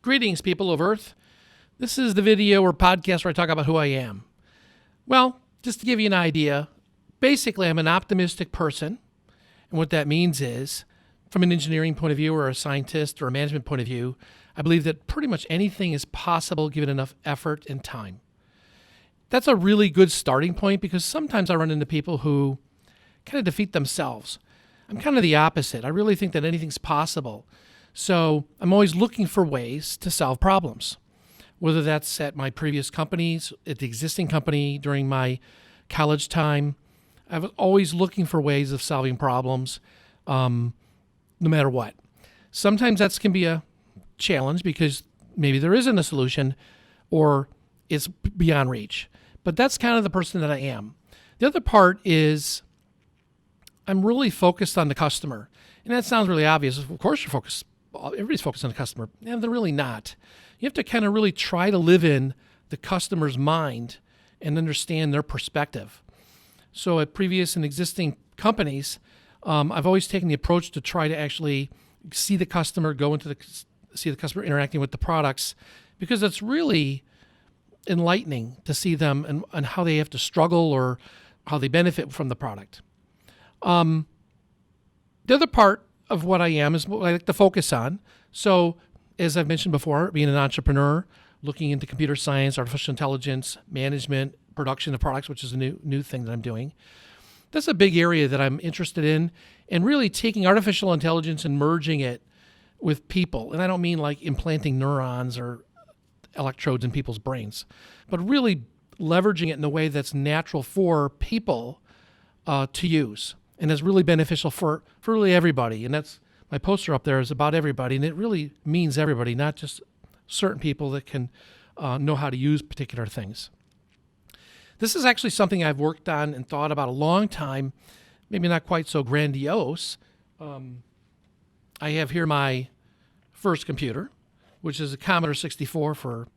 Greetings, people of Earth. This is the video or podcast where I talk about who I am. Well, just to give you an idea, basically I'm an optimistic person. And what that means is, from an engineering point of view or a scientist or a management point of view, I believe that pretty much anything is possible given enough effort and time. That's a really good starting point because sometimes I run into people who kind of defeat themselves. I'm kind of the opposite. I really think that anything's possible. So I'm always looking for ways to solve problems, whether that's at my previous companies, at the existing company during my college time. I was always looking for ways of solving problems, no matter what. Sometimes that can be a challenge because maybe there isn't a solution or it's beyond reach. But that's kind of the person that I am. The other part is I'm really focused on the customer. And that sounds really obvious. Of course you're focused. Everybody's focused on the customer. And they're really not. You have to kind of really try to live in the customer's mind and understand their perspective. So at previous and existing companies, I've always taken the approach to try to actually see the customer, see the customer interacting with the products, because it's really enlightening to see them and how they have to struggle or how they benefit from the product. The other part of what I am is what I like to focus on. So as I've mentioned before, being an entrepreneur, looking into computer science, artificial intelligence, management, production of products, which is a new thing that I'm doing. That's a big area that I'm interested in, and really taking artificial intelligence and merging it with people. And I don't mean like implanting neurons or electrodes in people's brains, but really leveraging it in a way that's natural for people to use. And is really beneficial for really everybody. And that's my poster up there is about everybody. And it really means everybody, not just certain people that can know how to use particular things. This is actually something I've worked on and thought about a long time, maybe not quite so grandiose. I have here my first computer, which is a Commodore 64 for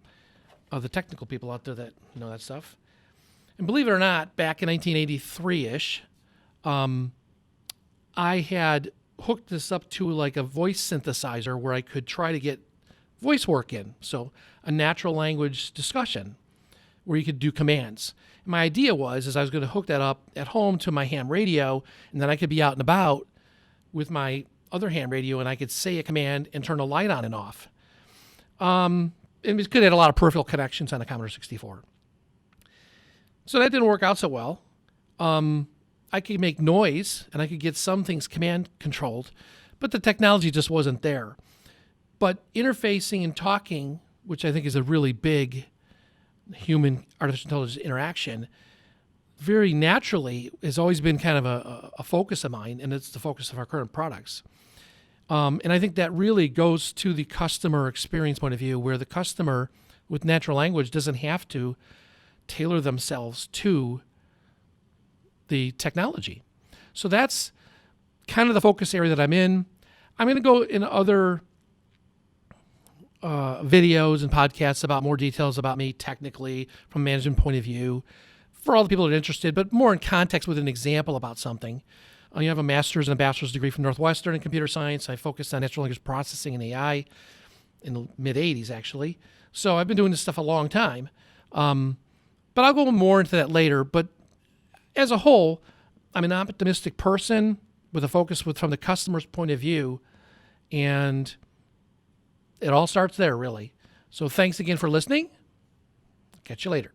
the technical people out there that know that stuff. And believe it or not, back in 1983-ish, I had hooked this up to like a voice synthesizer where I could try to get voice work in. So a natural language discussion where you could do commands. And my idea was I was going to hook that up at home to my ham radio, and then I could be out and about with my other ham radio and I could say a command and turn a light on and off. And it could have a lot of peripheral connections on a Commodore 64. So that didn't work out so well. I could make noise and I could get some things command controlled, but the technology just wasn't there. But interfacing and talking, which I think is a really big human artificial intelligence interaction, very naturally has always been kind of a focus of mine, and it's the focus of our current products. And I think that really goes to the customer experience point of view, where the customer with natural language doesn't have to tailor themselves to the technology. So that's kind of the focus area that I'm in. I'm going to go in other videos and podcasts about more details about me technically from a management point of view for all the people that are interested, but more in context with an example about something. You have a master's and a bachelor's degree from Northwestern in computer science. I focused on natural language processing and AI in the mid-'80s, actually. So I've been doing this stuff a long time. But I'll go more into that later. But as a whole, I'm an optimistic person with a focus from the customer's point of view, and it all starts there, really. So thanks again for listening. Catch you later.